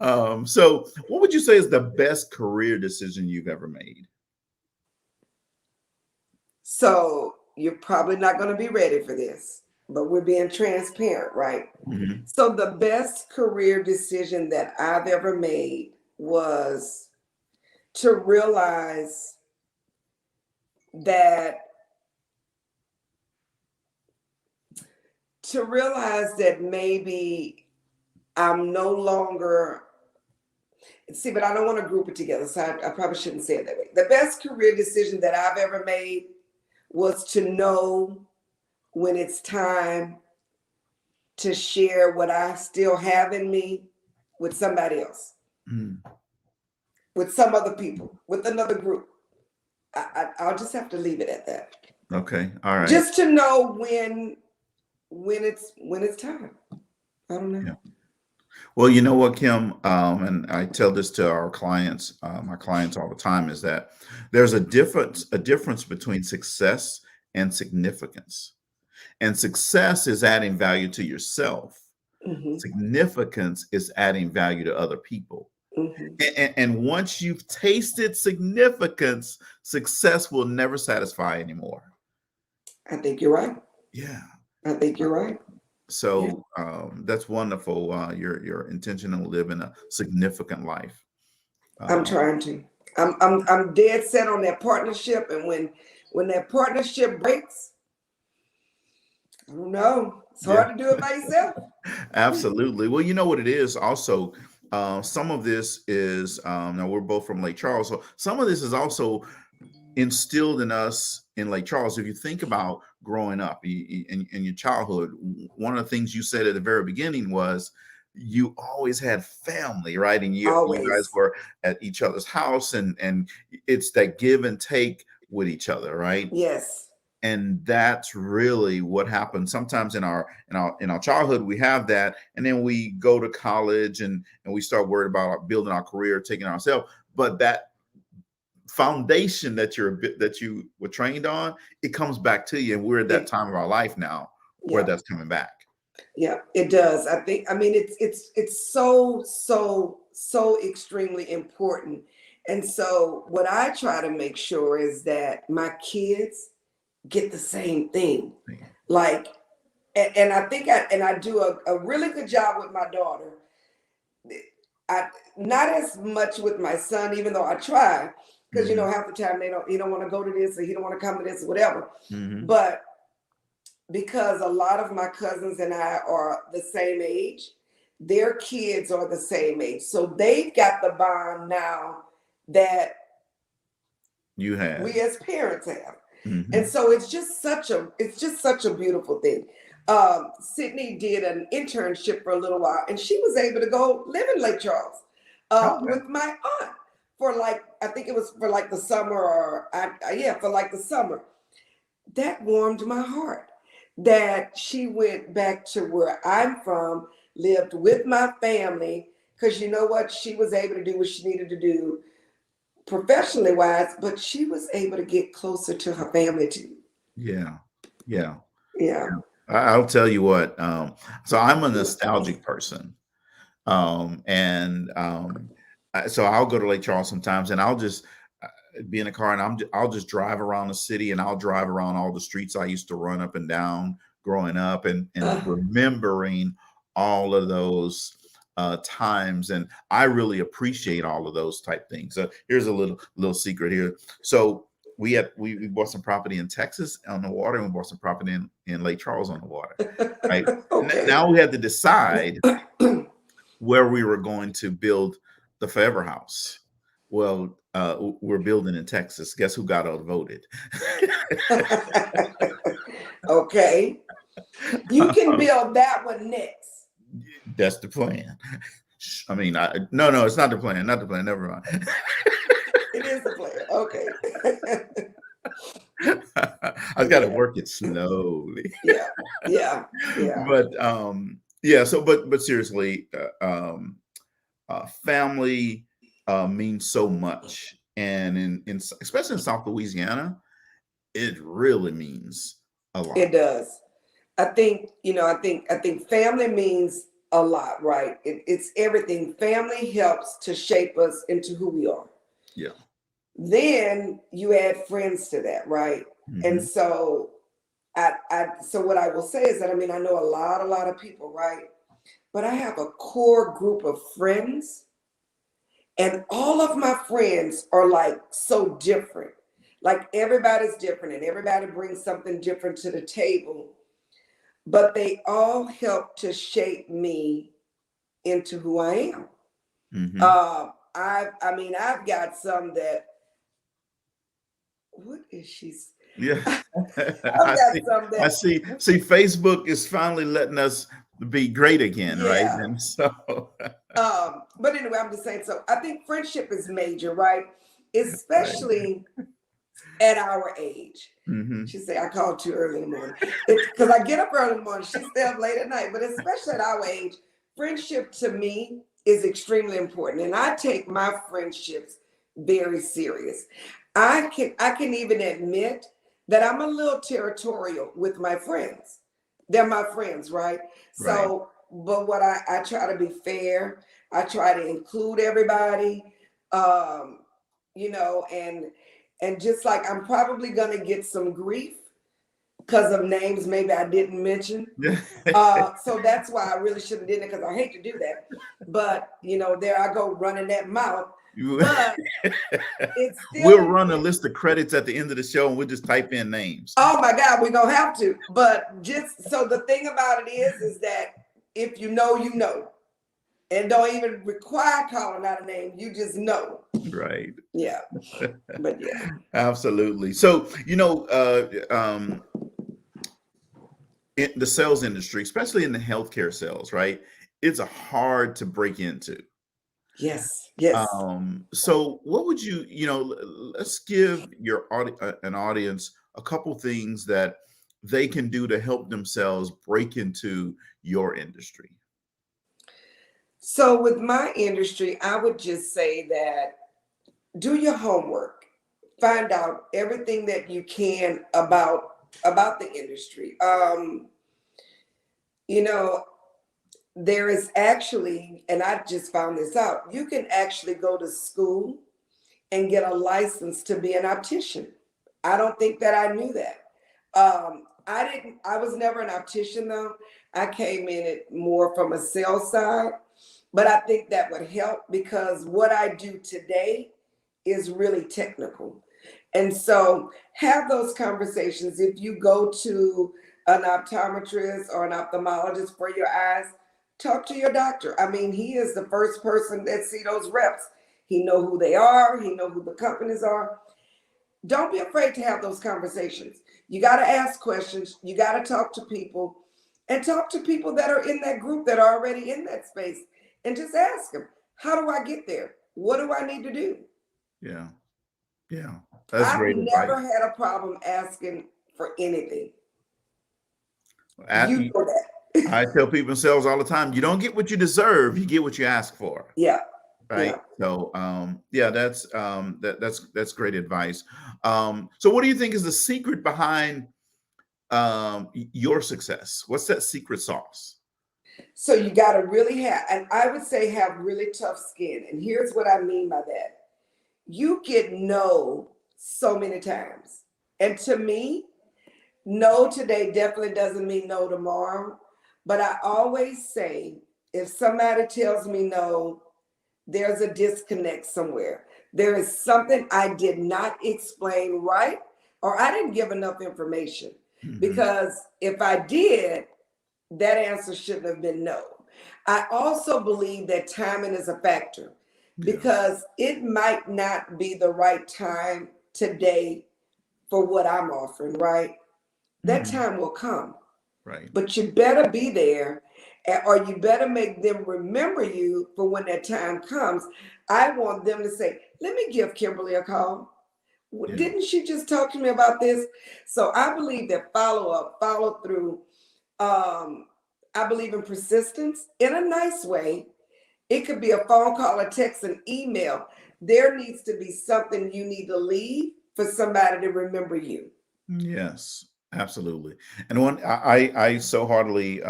know. So what would you say is the best career decision you've ever made? So you're probably not going to be ready for this, but we're being transparent, right? Mhm. So the best career decision that I've ever made was to realize that maybe I'm no longer, see, but I don't want to group it together, so I probably shouldn't say it that way. The best career decision that I've ever made was to know when it's time to share what I still have in me with somebody else, Mm. with some other people, with another group. I'll just have to leave it at that. Okay. All right. Just to know when it's time. I don't know. Yeah. Well, you know what, Kim, and I tell this to our clients, my clients all the time, is that there's a difference between success and significance. And success is adding value to yourself. Hmm. Significance is adding value to other people. Hmm. And once you've tasted significance, success will never satisfy anymore. I think you're right. Yeah. I think you're right. Yeah. So that's wonderful. You're intentional living a significant life. I'm Uh, trying to. I'm dead set on that partnership, and when that partnership breaks, I don't know. It's yeah, hard to do it by yourself. absolutely. Well, you know what it is also. Some of this is now we're both from Lake Charles, so some of this is also instilled in us in Lake Charles. If you think about growing up in your childhood, one of the things you said at the very beginning was you always had family, right? And you guys Always. were at each other's house, and it's that give and take with each other, right? Yes. And that's really what happens sometimes in our childhood. We have that, and then we go to college and we start worried about building our career, taking ourselves. But that foundation that you were trained on, it comes back to you, and we're at that It, time of our life now where yeah. that's coming back. Yeah. It does. I think. I mean, it's so extremely important. And so, what I try to make sure is that my kids get the same thing. Like, and I think I do a really good job with my daughter. I not as much with my son, even though I try, because Hmm. half the time he don't want to go to this or he don't want to come to this or whatever. Hmm. But because a lot of my cousins and I are the same age, their kids are the same age, so they've got the bond now that You had. we as parents have. And Hmm. so it's just such a beautiful thing. Sydney did an internship for a little while, and she was able to go live in Lake Charles Okay. with my aunt for like, I think it was for like the summer, or yeah, for like the summer. That warmed my heart that she went back to where I'm from, lived with my family, because you know what, she was able to do what she needed to do professionally wise, but she was able to get closer to her family too. Yeah. Yeah. Yeah. I'll tell you what. So I'm a nostalgic person. So I'll go to Lake Charles sometimes, and I'll just be in a car, and I'll just drive around the city, and I'll drive around all the streets I used to run up and down growing up, and Uh, remembering all of those times, and I really appreciate all of those type things. So here's a little secret here. So we bought some property in Texas on the water, and we bought some property in Lake Charles on the water. Right. okay. Now we had to decide where we were going to build the forever house. Well, we're building in Texas. Guess who got outvoted? Okay. You can build that one next. That's the plan. I mean, no, it's not the plan. Not the plan. Never mind. It is the plan. Okay. I've got to Yeah. work it slowly. Yeah. Yeah. Yeah. But yeah. So, but seriously, family means so much, and in especially in South Louisiana, it really means a It lot. does. I think family means a lot, right? It's everything. Family helps to shape us into who we are. Yeah. Then you add friends to that, right? And Hmm. so so what I will say is that, I mean, I know a lot of people, right? But I have a core group of friends, and all of my friends are like so different. Like everybody's different and everybody brings something different to the table, but they all help to shape me into who I am. Hmm. I mean, I've got some that, what is she? Yeah. I've I got see. some I that, see. See, Facebook is finally letting us be great again, right? yeah. And so, But anyway, I'm just saying, so I think friendship is major, right? right. Especially at our age. Hmm. She said, I called too early in the morning. It's because I get up early in the morning. She stays up late at night. But especially at our age, friendship to me is extremely important. And I take my friendships very serious. I can even admit that I'm a little territorial with my friends. They're my friends, right? Right. So, but what I try to be fair. I try to include everybody. Um, and just like I'm probably gonna get some grief because of names maybe I didn't mention. So that's why I really shouldn't did it, because I hate to do that. But there I go running that mouth. But it's still We'll run a important. list of credits at the end of the show, and we'll just type in names. Oh my God, we're gonna have to. But just so the thing about it is that if you know, you know. And don't even require calling out a name. You just know. Right. Yeah. But yeah. Absolutely. So, in the sales industry, especially in the healthcare sales, right? It's a hard to break into. Yes. Yes. So what would let's give an audience a couple things that they can do to help themselves break into your industry. So with my industry, I would just say that do your homework. Find out everything that you can about the industry. You know, there is actually, and I just found this out, you can actually go to school and get a license to be an optician. I don't think that I knew that. I was never an optician though. I came in it more from a sales side, but I think that would help because what I do today is really technical. And so have those conversations. If you go to an optometrist or an ophthalmologist for your eyes, talk to your doctor. I mean, he is the first person that see those reps. He know who they are. He know who the companies are. Don't be afraid to have those conversations. You got to ask questions. You got to talk to people and talk to people that are in that group that are already in that space and just ask them, how do I get there? What do I need to do? Yeah. Yeah. That's I've great advice. never had a problem asking for anything. At- You know that. I tell people in sales all the time, you don't get what you deserve, you get what you ask for. Yeah. Right. Yeah. So yeah, that's great advice. So what do you think is the secret behind your success? What's that secret sauce? So you got to really have, and I would say have really tough skin. And here's what I mean by that. You get no so many times. And to me, no today definitely doesn't mean no tomorrow. But I always say if somebody tells me no, there's a disconnect somewhere. There is something I did not explain right, or I didn't give enough information. Hmm. Because if I did, that answer shouldn't have been no. I also believe that timing is a factor Yeah. because it might not be the right time today for what I'm offering, right? That Hmm. time will come, Right. but you better be there or you better make them remember you for when that time comes. I want them to say, let me give Kimberly a call. Yeah. Didn't she just talk to me about this? So I believe that follow up, follow through. I believe in persistence in a nice way. It could be a phone call, a text, an email. There needs to be something you need to leave for somebody to remember you. Yes, Absolutely. And one, I so heartily,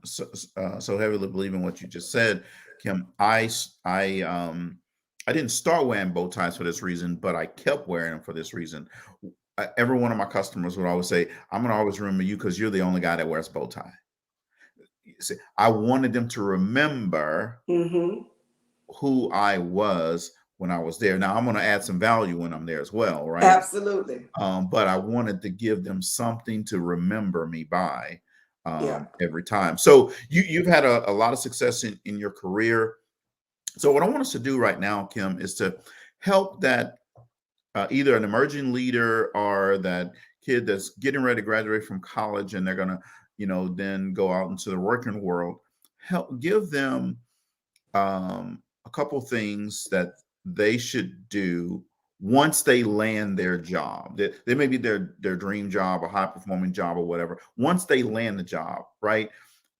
so heavily believe in what you just said, Kim. I didn't start wearing bow ties for this reason, but I kept wearing them for this reason. Every one of my customers would always say, "I'm going to always remember you because you're the only guy that wears bow tie." See, I wanted them to remember Mm-hmm. who I was when I was there. Now I'm going to add some value when I'm there as well, right? Absolutely. But I wanted to give them something to remember me by Yeah. every time. So you've had a lot of success in your career. So what I want us to do right now, Kim, is to help that either an emerging leader or that kid that's getting ready to graduate from college and they're going to, then go out into the working world. Help give them a couple things that they should do once they land their job. They may be their dream job, a high performing job, or whatever. Once they land the job, right?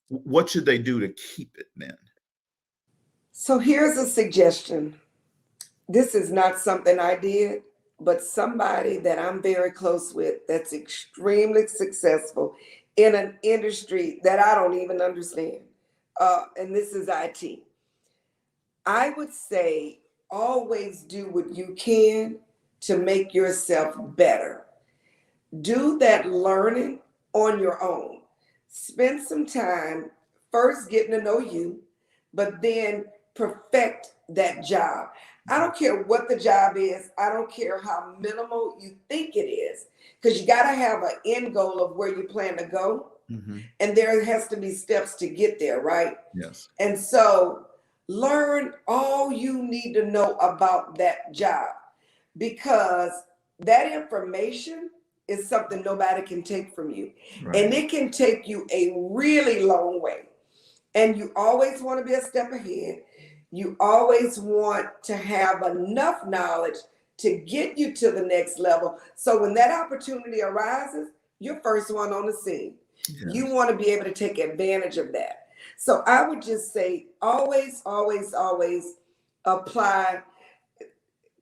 What should they do to keep it then? So here's a suggestion. This is not something I did, but somebody that I'm very close with that's extremely successful in an industry that I don't even understand. And this is IT. I would say always do what you can to make yourself better. Do that learning on your own. Spend some time first getting to know you, but then perfect that job. I don't care what the job is. I don't care how minimal you think it is, because you got to have an end goal of where you plan to go. Mm-hmm. And there has to be steps to get there, right? Yes. And so learn all you need to know about that job, because that information is something nobody can take from you. Right. And it can take you a really long way. And you always want to be a step ahead. You always want to have enough knowledge to get you to the next level. So when that opportunity arises, you're first one on the scene. Yes. You want to be able to take advantage of that. So I would just say always, always, always apply.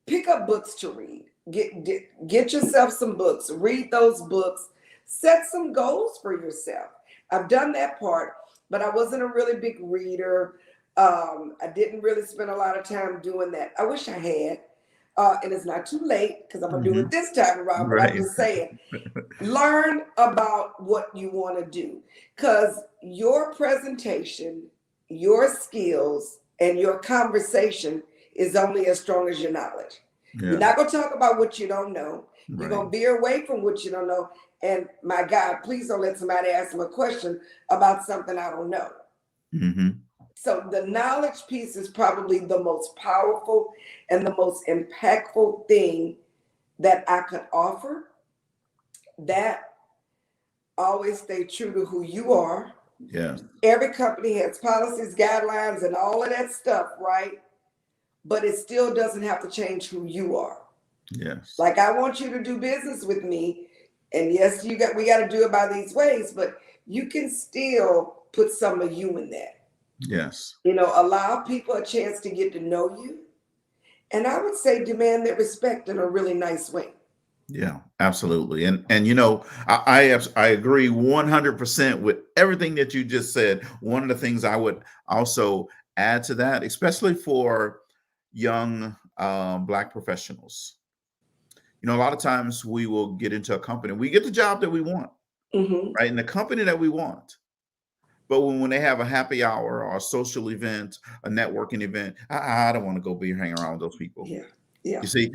Pick up books to read. Get yourself some books. Read those books. Set some goals for yourself. I've done that part, but I wasn't a really big reader. I didn't really spend a lot of time doing that. I wish I had. And it's not too late because I'm going to do it this time around. But I'm just saying, learn about what you want to do, because your presentation, your skills, and your conversation is only as strong as your knowledge. Yeah. You're not going to talk about what you don't know. You're going to veer away from what you don't know. And my God, please don't let somebody ask me a question about something I don't know. Mm-hmm. So the knowledge piece is probably the most powerful and the most impactful thing that I could offer. That always stay true to who you are. Yeah. Every company has policies, guidelines, and all of that stuff, right? But it still doesn't have to change who you are. Yes. Like, I want you to do business with me, and yes, we got to do it by these ways, but you can still put some of you in that. Yes. Allow people a chance to get to know you, and I would say demand their respect in a really nice way. Yeah, absolutely. And I agree 100% with everything that you just said. One of the things I would also add to that, especially for young Black professionals, a lot of times we will get into a company, we get the job that we want, right? And the company that we want. But when they have a happy hour or a social event, a networking event, I don't want to go be hanging around with those people. Yeah. Yeah. You see,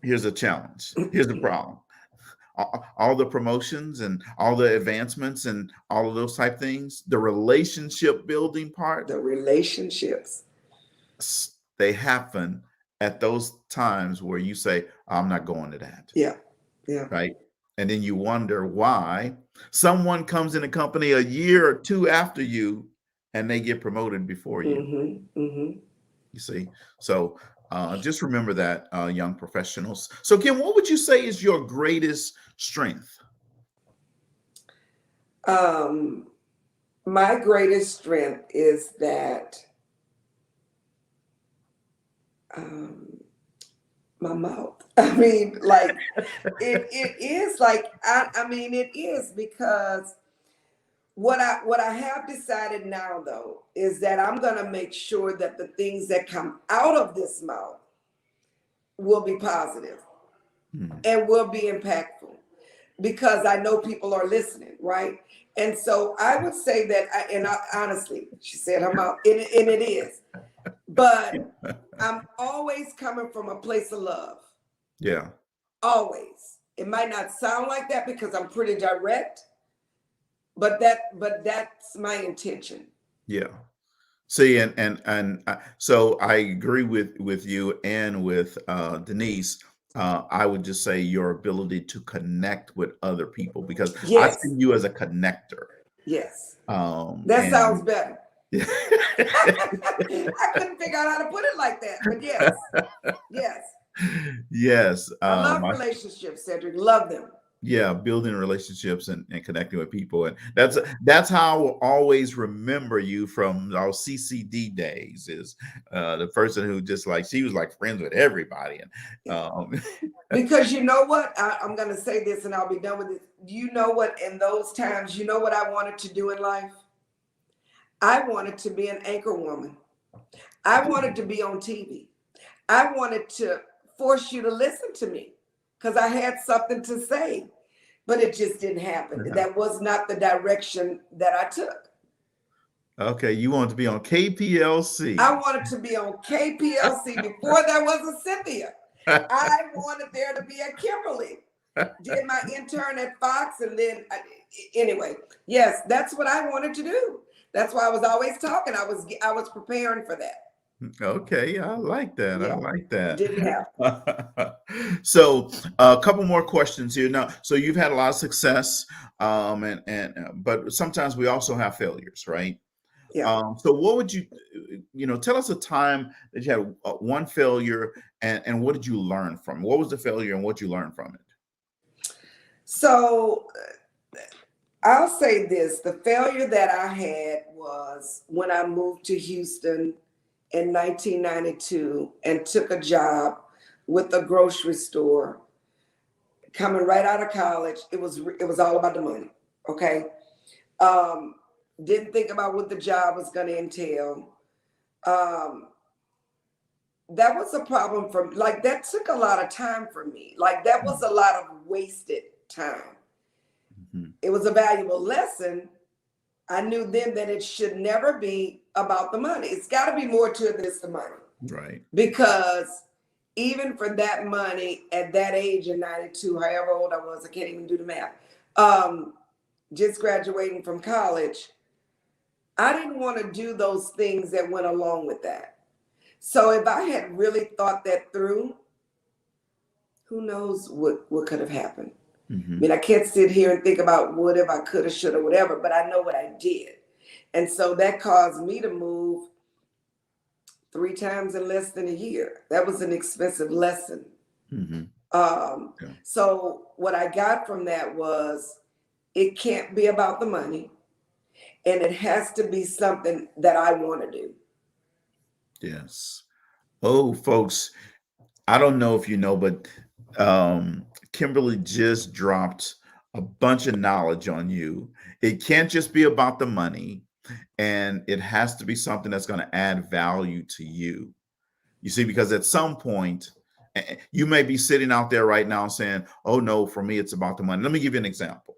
here's a challenge. Here's the problem. All the promotions and all the advancements and all of those type things, the relationship building part, the relationships, they happen at those times where you say, I'm not going to that. Yeah. Yeah. Right. And then you wonder why someone comes in a company a year or two after you and they get promoted before you. You see? So just remember that, young professionals. So, Kim, what would you say is your greatest strength? My greatest strength is that My mouth. I mean, like it is like I mean it is because what I have decided now though is that I'm gonna make sure that the things that come out of this mouth will be positive Mhm. and will be impactful because I know people are listening, right? And so I would say that, honestly, she said her mouth, and it is, but I'm always coming from a place of love, Yeah. always. It might not sound like that because I'm pretty direct, but that's my intention. Yeah. See, so I agree with you and with Denise. I would just say your ability to connect with other people because I see Yes, you as a connector. yes, that sounds And better. I couldn't figure out how to put it like that, but yes, yes. yes, I love relationships, Cedric. Love them. yeah, building relationships and connecting with people, and that's how I will always remember you from our CCD days. Is the person who just like she was like friends with everybody, and Because you know what? I'm going to say this and I'll be done with it. You know what? In those times, you know what I wanted to do in life? I wanted to be an anchor woman. I wanted to be on TV. I wanted to force you to listen to me because I had something to say, but it just didn't happen. That was not the direction that I took. okay, you want to be on KPLC. I wanted to be on KPLC before there was a Cynthia. I wanted there to be a Kimberly. Did my intern at Fox, and then anyway, yes, that's what I wanted to do. That's why I was always talking. I was preparing for that. Okay, I like that. I Yeah, like that. didn't happen. So, a couple more questions here. Now, so you've had a lot of success, but sometimes we also have failures, right? Yeah. So what would tell us a time that you had one failure and what did you learn from it? What was the failure and what you learned from it? So I'll say this: the failure that I had was when I moved to Houston in 1992 and took a job with a grocery store coming right out of college. It was all about the money. Okay. Um, didn't think about what the job was going to entail. Um, that was a problem for like that took a lot of time for me. Like that was a lot of wasted time. Mhm. It was a valuable lesson. I knew then that it should never be about the money. It's got to be more to it than just the money. Right. Because even for that money at that age in 92, however old I was, I can't even do the math, just graduating from college, I didn't want to do those things that went along with that. So if I had really thought that through, who knows what could have happened. I Hmm. mean, I can't sit here and think about what if I could have, should have, whatever, but I know what I did. And so that caused me to move 3 times in less than a year. That was an expensive lesson. Hmm. Um, Yeah. so what I got from that was it can't be about the money and it has to be something that I want to do. Yes. Oh, folks, I don't know if you know, but Kimberly just dropped a bunch of knowledge on you. It can't just be about the money, and it has to be something that's going to add value to you. You see, because at some point, you may be sitting out there right now saying, "Oh no, for me, it's about the money." Let me give you an example.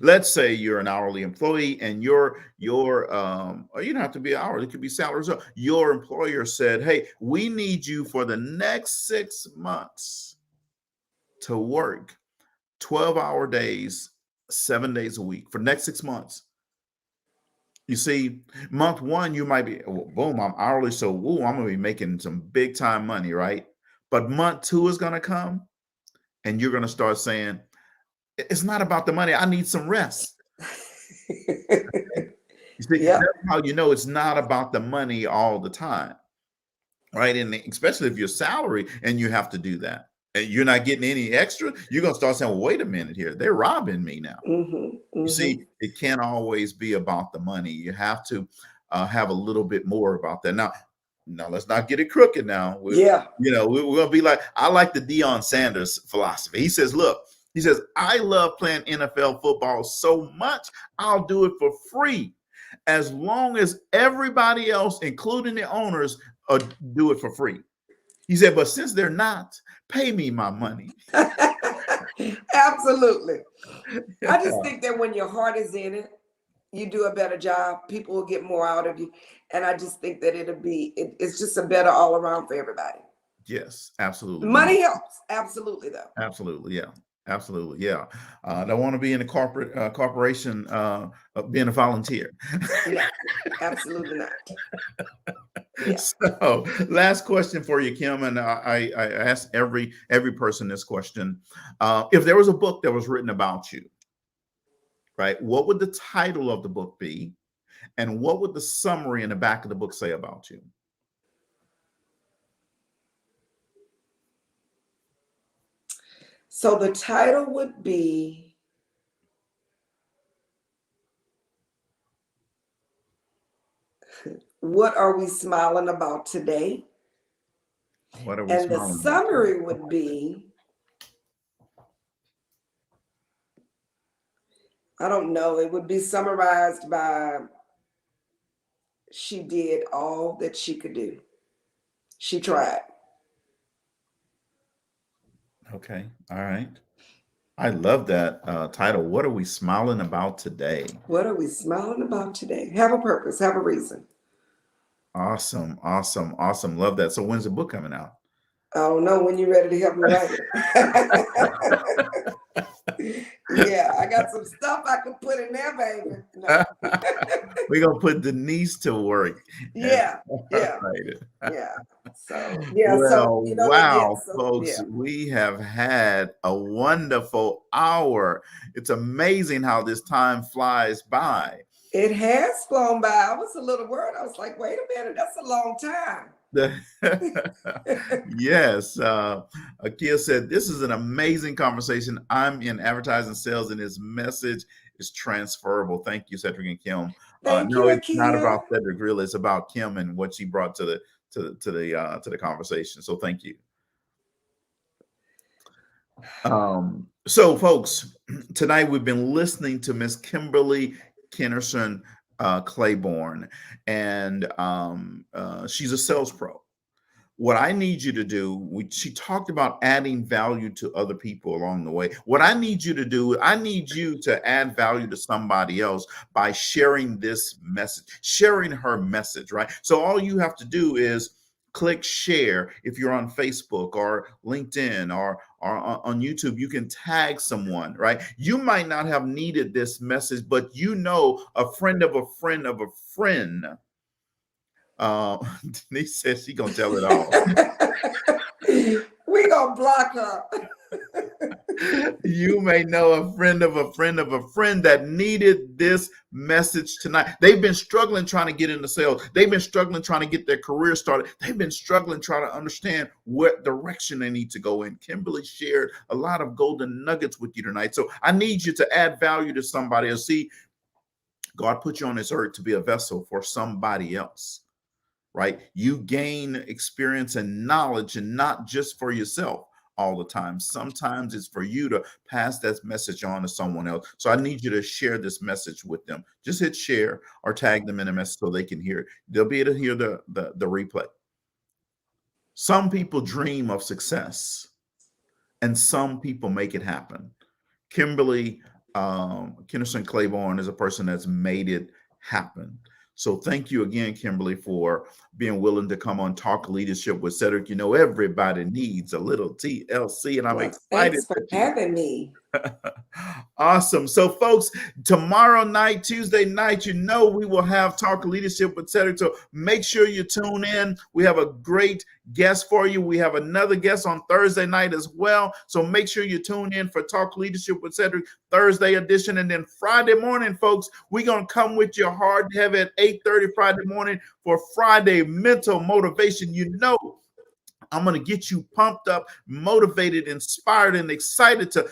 Let's say you're an hourly employee and or you don't have to be hourly, it could be salary as well. Your employer said, "Hey, we need you for the next 6 months to work 12-hour days, 7 days a week for the next 6 months." You see, month one, you might be, well, boom, I'm hourly, so woo, I'm gonna be making some big time money, right? But month two is gonna come and you're gonna start saying, it's not about the money, I need some rest. You see, Yeah. that's how you know it's not about the money all the time, right? And especially if you're salary and you have to do that and you're not getting any extra, you're gonna start saying, well, wait a minute here, they're robbing me now. Mm-hmm, You mm-hmm. see, it can't always be about the money. You have to have a little bit more about that. Now, now let's not get it crooked now. Yeah. We're going to be like, I like the Deion Sanders philosophy. He says, look, I love playing NFL football so much, I'll do it for free as long as everybody else, including the owners, do it for free. He said, but since they're not, pay me my money. Absolutely. I just think that when your heart is in it, you do a better job. People will get more out of you. And I just think that it's just a better all around for everybody. Yes, absolutely. Money helps. Absolutely, though. Absolutely. Yeah. Absolutely. Yeah. I don't want to be in a corporation being a volunteer. No, absolutely not. Yeah. So last question for you, Kim. And I ask every person this question. If there was a book that was written about you, right, what would the title of the book be? And what would the summary in the back of the book say about you? So the title would be What Are We Smiling About Today? What are we And smiling the about? summary would be, I don't know, it would be summarized by, she did all that she could do. She tried. Okay. All right. I love that title. What are we smiling about today? What are we smiling about today? Have a purpose, have a reason. Awesome. Awesome. Awesome. Love that. So when's the book coming out? I don't know, when you're ready to help me write it. Yeah, I got some stuff I can put in there, baby. No. We're going to put Denise to work. Yeah. Yeah. Yeah. So, yeah. Well, So, you know, wow, so, folks, yeah. we have had a wonderful hour. It's amazing how this time flies by. It has flown by. I was a little worried. I was like, wait a minute, that's a long time. Yes. Akia said, this is an amazing conversation. I'm in advertising sales and his message is transferable. Thank you, Cedrick and Kim. Thank you, it's not Akia. about Cedrick, really. It's about Kim and what she brought to the conversation. So thank you. So folks, tonight we've been listening to Miss Kimberly Kennison Claiborne, and she's a sales pro. What I need you to do, she talked about adding value to other people along the way. What I need you to do, I need you to add value to somebody else by sharing this message, sharing her message, right? So all you have to do is click share. If you're on Facebook or LinkedIn or on YouTube, you can tag someone, right? You might not have needed this message, but you know a friend of a friend of a friend. Denise says she's gonna tell it all. We gonna block her. You may know a friend of a friend of a friend that needed this message tonight. They've been struggling trying to get into sales. They've been struggling trying to get their career started. They've been struggling trying to understand what direction they need to go in. Kimberly shared a lot of golden nuggets with you tonight. So I need you to add value to somebody else. See, God put you on this earth to be a vessel for somebody else. Right? You gain experience and knowledge, and not just for yourself all the time. Sometimes it's for you to pass that message on to someone else. So I need you to share this message with them. Just hit share or tag them in a message so they can hear it. They'll be able to hear the replay. Some people dream of success, and some people make it happen. Kimberly Kennison Claiborne is a person that's made it happen. So thank you again, Kimberly, for being willing to come on Talk Leadership with Cedrick. You know, everybody needs a little TLC, and I'm excited. Thanks for having me. Awesome. So, folks, tomorrow night, Tuesday night, you know we will have Talk Leadership with Cedrick. So make sure you tune in. We have a great guest for you. We have another guest on Thursday night as well. So make sure you tune in for Talk Leadership with Cedrick, Thursday edition. And then Friday morning, folks, we're going to come with you hard heavy at 8:30 Friday morning for Friday Mental Motivation. You know, I'm going to get you pumped up, motivated, inspired, and excited to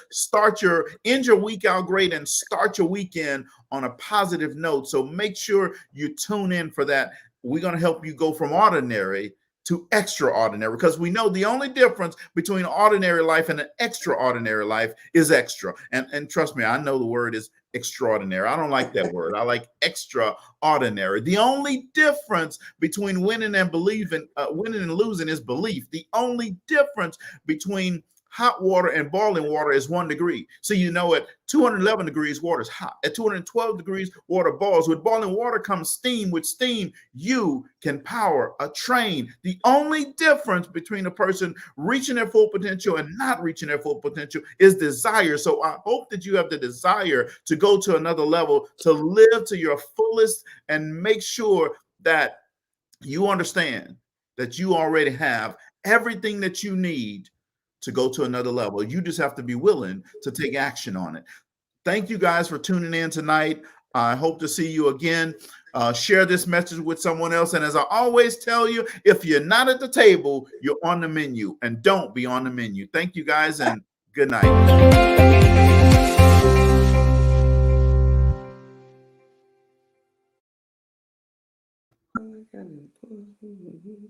end your week out great and start your weekend on a positive note. So make sure you tune in for that we're going to help you go from ordinary to extraordinary, because we know the only difference between ordinary life and an extraordinary life is extra. And trust me, I know the word is extraordinary. I don't like that word. I like extraordinary. The only difference between winning and winning and losing is belief. The only difference between hot water and boiling water is 1 degree. So you know at 211 degrees, water is hot. At 212 degrees, water boils. With boiling water comes steam. With steam, you can power a train. The only difference between a person reaching their full potential and not reaching their full potential is desire. So I hope that you have the desire to go to another level, to live to your fullest, and make sure that you understand that you already have everything that you need to go to another level. You just have to be willing to take action on it. Thank you guys for tuning in tonight. I hope to see you again. Share this message with someone else. And as I always tell you, if you're not at the table, you're on the menu, and don't be on the menu. Thank you guys, and good night.